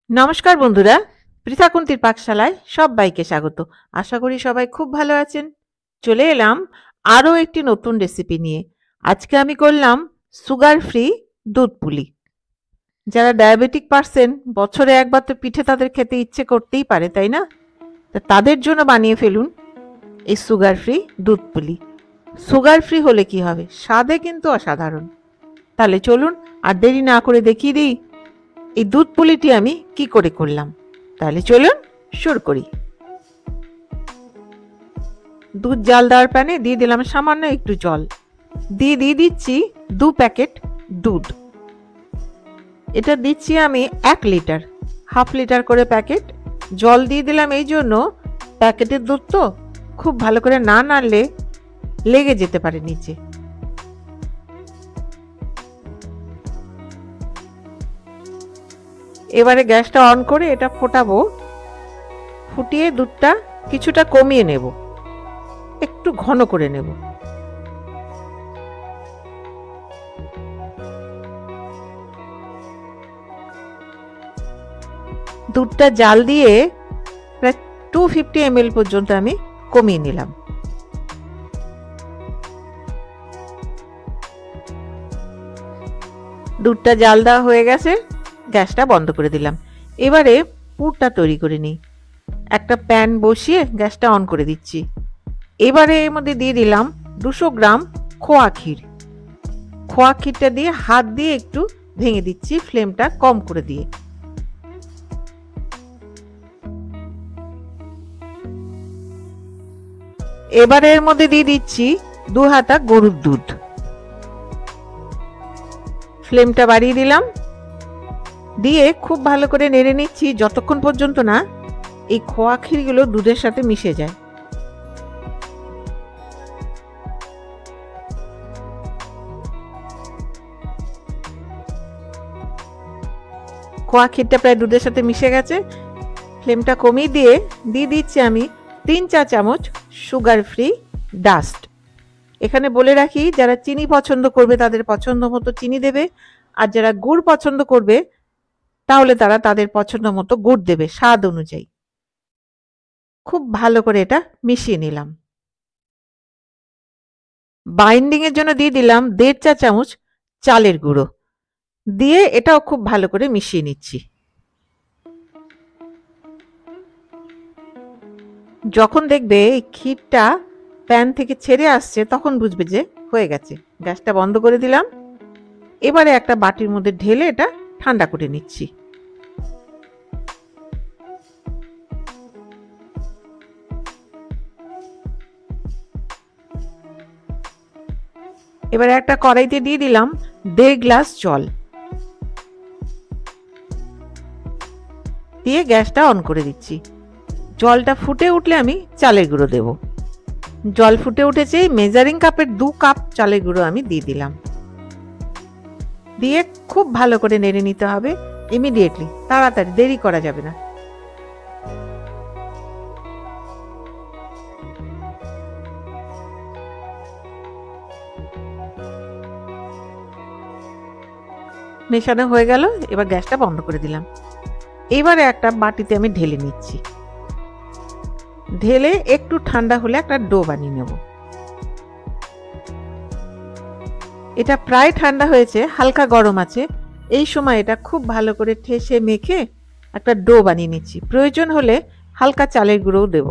নমস্কার বন্ধুরা, পৃথাকুন্তির পাকশালায় সব্বাইকে স্বাগত। আশা করি সবাই খুব ভালো আছেন। চলে এলাম আরও একটি নতুন রেসিপি নিয়ে। আজকে আমি করলাম সুগার ফ্রি দুধ পুলি। যারা ডায়াবেটিক পারসন, বছরে একবার তো পিঠে তাদের খেতে ইচ্ছে করতেই পারে, তাই না? তাদের জন্য বানিয়ে ফেলুন এই সুগার ফ্রি দুধ পুলি। সুগার ফ্রি হলে কি হবে, স্বাদে কিন্তু অসাধারণ। তাহলে চলুন আর দেরি না করে দেখিয়ে দিই এই দুধ পুলিটি আমি কি করে করলাম। তাহলে চলুন শুরু করি। দুধ জাল দেওয়ার প্যানে দিয়ে দিলাম সামান্য একটু জল, দিয়ে দিচ্ছি 2 প্যাকেট দুধ। এটা দিচ্ছি আমি 1 লিটার, হাফ লিটার করে প্যাকেট। জল দিয়ে দিলাম এই জন্য, প্যাকেটের দুধ তো খুব ভালো করে না নাড়লে লেগে যেতে পারে নিচে। এবারে গ্যাসটা অন করে এটা ফোটাবো। ফুটিয়ে দুধটা কিছুটা কমিয়ে নেব, একটু ঘন করে নেব। দুধটা জাল দিয়ে প্রায় 250 ml পর্যন্ত আমি কমিয়ে নিলাম। দুধটা জাল দেওয়া হয়ে গেছে, গ্যাসটা বন্ধ করে দিলাম। এবারে পুরটা তৈরি করে নিই। একটা প্যান বসিয়ে গ্যাসটা অন করে দিচ্ছি। এবারে এর মধ্যে দিয়ে দিলাম 200 গ্রাম খোয়া ক্ষীর। খোয়া ক্ষীরটা দিয়ে হাত দিয়ে একটু ভেঙে দিচ্ছি, ফ্লেমটা কম করে দিয়ে। এবারে এর মধ্যে দিয়ে দিচ্ছি 2 হাতা গরুর দুধ। ফ্লেমটা বাড়িয়ে দিলাম, দিয়ে খুব ভালো করে নেড়ে নিচ্ছি যতক্ষণ পর্যন্ত না এই খোয়া ক্ষীরগুলো দুধের সাথে মিশে যায়। খোয়া ক্ষীরটা প্রায় দুধের সাথে মিশে গেছে। ফ্লেমটা কমিয়ে দিয়ে দিচ্ছি আমি 3 চা চামচ সুগার ফ্রি ডাস্ট। এখানে বলে রাখি, যারা চিনি পছন্দ করবে তাদের পছন্দ মতো চিনি দেবে, আর যারা গুড় পছন্দ করবে তাহলে তারা তাদের পছন্দ মতো গুড় দেবে স্বাদ অনুযায়ী। খুব ভালো করে এটা মিশিয়ে নিলাম। বাইন্ডিং এর জন্য দিয়ে দিলাম 1.5 চা চামচ চালের গুঁড়ো, দিয়ে এটাও খুব ভালো করে মিশিয়ে নিচ্ছি। যখন দেখবে এই ক্ষীরটা প্যান থেকে ছেড়ে আসছে তখন বুঝবে যে হয়ে গেছে। গ্যাসটা বন্ধ করে দিলাম। এবারে একটা বাটির মধ্যে ঢেলে এটা ঠান্ডা করে নিচ্ছি। এবারে একটা কড়াইতে দিয়ে দিলাম 1.5 গ্লাস জল, দিয়ে গ্যাসটা অন করে দিচ্ছি। জলটা ফুটে উঠলে আমি চালের গুঁড়ো দেব। জল ফুটে উঠেছে, মেজারিং কাপের 2 কাপ চালের গুঁড়ো আমি দিয়ে দিলাম। দিয়ে খুব ভালো করে নেড়ে নিতে হবে ইমিডিয়েটলি, তাড়াতাড়ি, দেরি করা যাবে না। মেশানো হয়ে গেল, এবার গ্যাসটা বন্ধ করে দিলাম। এবারে একটা বাটিতে আমি ঢেলে নিচ্ছি। ঢেলে একটু ঠান্ডা হলে একটা ডো বানিয়ে নেব। এটা প্রায় ঠান্ডা হয়েছে, হালকা গরম আছে। এই সময় এটা খুব ভালো করে ঠেসে মেখে একটা ডো বানিয়ে নিচ্ছি। প্রয়োজন হলে হালকা চালের গুঁড়োও দেব।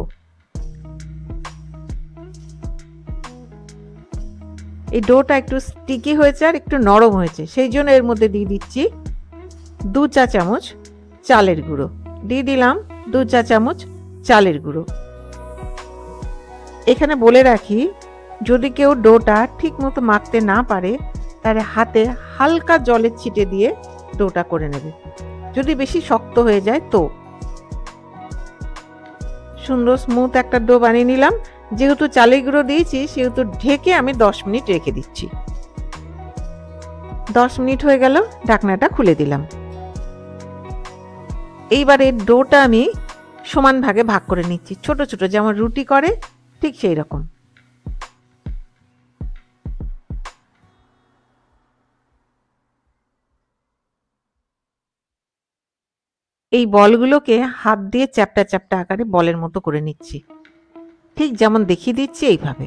এই ডোটা একটু স্টিকি হয়েছে আর একটু নরম হয়েছে, সেই জন্য এর মধ্যে দিয়ে দিচ্ছি 2 চা চামচ চালের গুঁড়ো। দিয়ে দিলাম 2 চা চামচ চালের গুঁড়ো। এখানে বলে রাখি, যদি কেউ ডোটা ঠিক মতো মাখতে না পারে তাহলে হাতে হালকা জলের ছিটে দিয়ে ডোটা করে নেবে, যদি বেশি শক্ত হয়ে যায় তো। সুন্দর স্মুথ একটা ডো বানিয়ে নিলাম। যেহেতু চালের গুঁড়ো দিয়েছি সেহেতু ঢেকে আমি 10 মিনিট রেখে দিচ্ছি। 10 মিনিট হয়ে গেল, ঢাকনাটা খুলে দিলাম। এইবারে ডোটা আমি সমান ভাগে ভাগ করে নিচ্ছি, ছোট ছোট, যেমন রুটি করে ঠিক সেই রকম। এই বলগুলোকে হাত দিয়ে চ্যাপ্টা চ্যাপ্টা আকারে বলের মতো করে নিচ্ছি, ঠিক যেমন দেখিয়ে দিচ্ছি এইভাবে।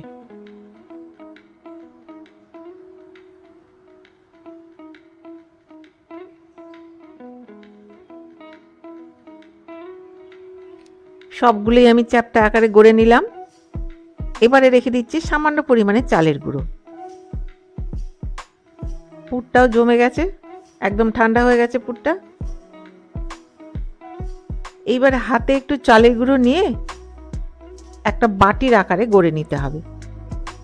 সবগুলোই আমি চ্যাপ্টা আকারে গড়ে নিলাম। এবারে রেখে দিচ্ছি সামান্য পরিমাণে চালের গুঁড়ো। পুরটাও জমে গেছে, একদম ঠান্ডা হয়ে গেছে পুরটা। এইবারে হাতে একটু চালের গুঁড়ো নিয়ে একটা বাটির আকারে গড়ে নিতে হবে,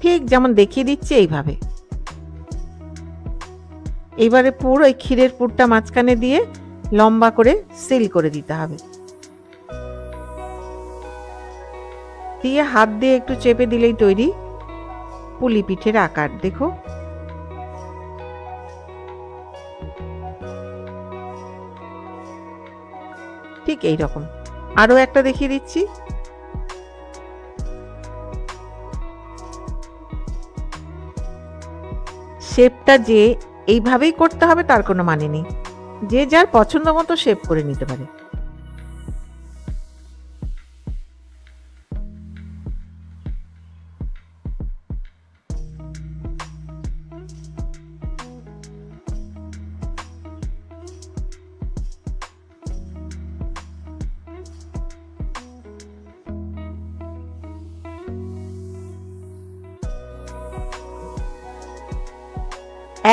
ঠিক যেমন দেখিয়ে দিচ্ছি এইভাবে। এইবারে পুরো এই ক্ষীরের পুরটা মাঝখানে দিয়ে লম্বা করে সিল করে দিতে হবে। দিয়ে হাত দিয়ে একটু চেপে দিলেই তৈরি পুলি পিঠের আকার। দেখো, ঠিক এই রকম। আরো একটা দেখিয়ে দিচ্ছি। শেপটা যে এইভাবেই করতে হবে তার কোনো মানে নেই, যে যার পছন্দ মতো শেপ করে নিতে পারে।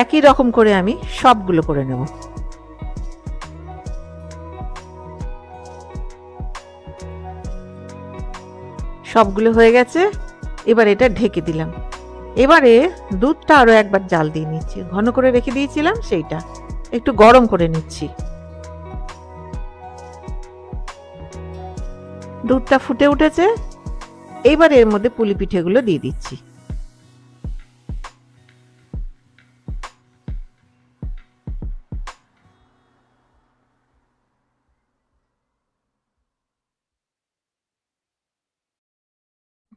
একই রকম করে আমি সবগুলো করে নেব। সবগুলো হয়ে গেছে, এবার এটা ঢেকে দিলাম। এবারে দুধটা আরো একবার জাল দিয়ে নিচ্ছি, ঘন করে রেখে দিয়েছিলাম সেইটা একটু গরম করে নিচ্ছি। দুধটা ফুটে উঠেছে, এইবার এর মধ্যে পুলি পিঠেগুলো দিয়ে দিচ্ছি।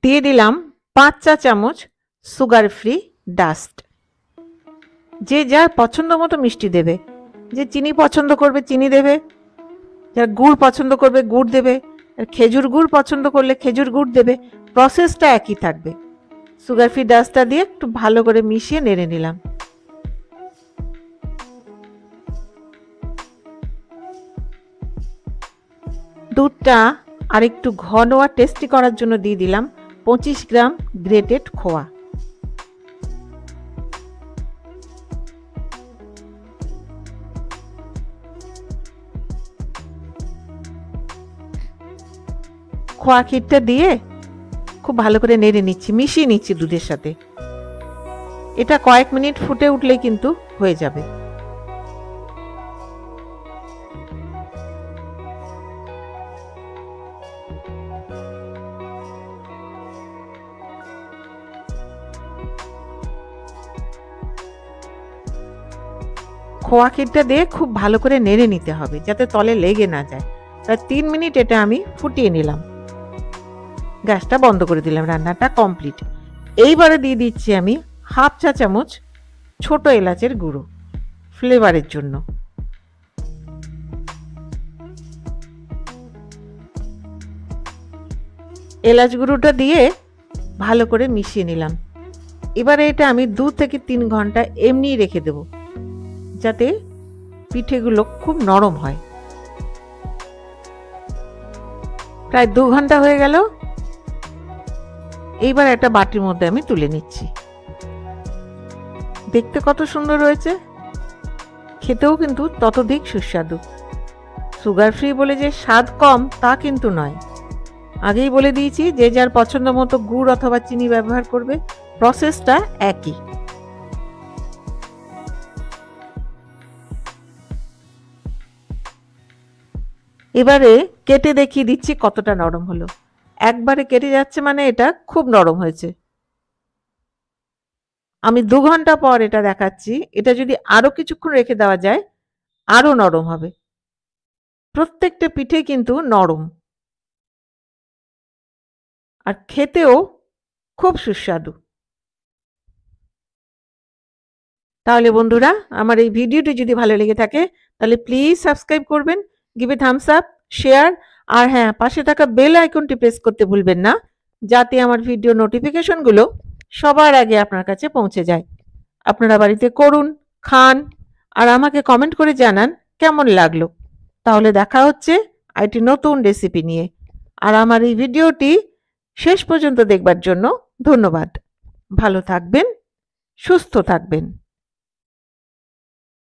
দিয়ে দিলাম 5 চা চামচ সুগার ফ্রি ডাস্ট। যে যার পছন্দ মতো মিষ্টি দেবে, যে চিনি পছন্দ করবে চিনি দেবে, যারা গুড় পছন্দ করবে গুড় দেবে, আর খেজুর গুড় পছন্দ করলে খেজুর গুড় দেবে। প্রসেসটা একই থাকবে। সুগার ফ্রি ডাস্টটা দিয়ে একটু ভালো করে মিশিয়ে নেড়ে নিলাম। দুধটা আর একটু ঘন আর টেস্টি করার জন্য দিয়ে দিলাম 25 গ্রাম গ্রেটেড খোয়া। খোয়া ক্ষীরটা দিয়ে খুব ভালো করে নেড়ে নিচ্ছি, মিশিয়ে নিচ্ছি দুধের সাথে। এটা কয়েক মিনিট ফুটে উঠলেই কিন্তু হয়ে যাবে। খোয়া ক্ষীরটা দিয়ে খুব ভালো করে নেড়ে নিতে হবে যাতে তলে লেগে না যায়। প্রায় 3 মিনিট এটা আমি ফুটিয়ে নিলাম। গ্যাসটা বন্ধ করে দিলাম, রান্নাটা কমপ্লিট। এইবারে দিয়ে দিচ্ছি আমি হাফ চা চামচ ছোট এলাচের গুঁড়ো ফ্লেভারের জন্য। এলাচ গুঁড়োটা দিয়ে ভালো করে মিশিয়ে নিলাম। এবারে এটা আমি 2 থেকে 3 ঘন্টা এমনি রেখে দেব যাতে পিঠেগুলো খুব নরম হয়। প্রায় 2 ঘন্টা হয়ে গেল। এইবার একটা বাটির মধ্যে আমি তুলে নিচ্ছি। দেখতে কত সুন্দর হয়েছে, খেতেও কিন্তু ততোধিক সুস্বাদু। সুগার ফ্রি বলে যে স্বাদ কম তা কিন্তু নয়। আগেই বলে দিয়েছি যে যার পছন্দ মতো গুড় অথবা চিনি ব্যবহার করবে, প্রসেসটা একই। এবারে কেটে দেখিয়ে দিচ্ছি কতটা নরম হলো। একবারে কেটে যাচ্ছে মানে এটা খুব নরম হয়েছে। আমি 2 ঘন্টা পর এটা দেখাচ্ছি। এটা যদি আরো কিছুক্ষণ রেখে দেওয়া যায় আরো নরম হবে। প্রত্যেকটা পিঠে কিন্তু নরম আর খেতেও খুব সুস্বাদু। তাহলে বন্ধুরা, আমার এই ভিডিওটি যদি ভালো লেগে থাকে তাহলে প্লিজ সাবস্ক্রাইব করবেন, give a thumbs up, share, আর হ্যাঁ, পাশে থাকা বেল আইকনটি প্রেস করতে ভুলবেন না, যাতে আমার ভিডিও নোটিফিকেশনগুলো সবার আগে আপনার কাছে পৌঁছে যায়। আপনারা বাড়িতে করুন, খান, আর আমাকে কমেন্ট করে জানান কেমন লাগলো। তাহলে দেখা হচ্ছে একটি নতুন রেসিপি নিয়ে। আর আমার এই ভিডিওটি শেষ পর্যন্ত দেখবার জন্য ধন্যবাদ। ভালো থাকবেন, সুস্থ থাকবেন।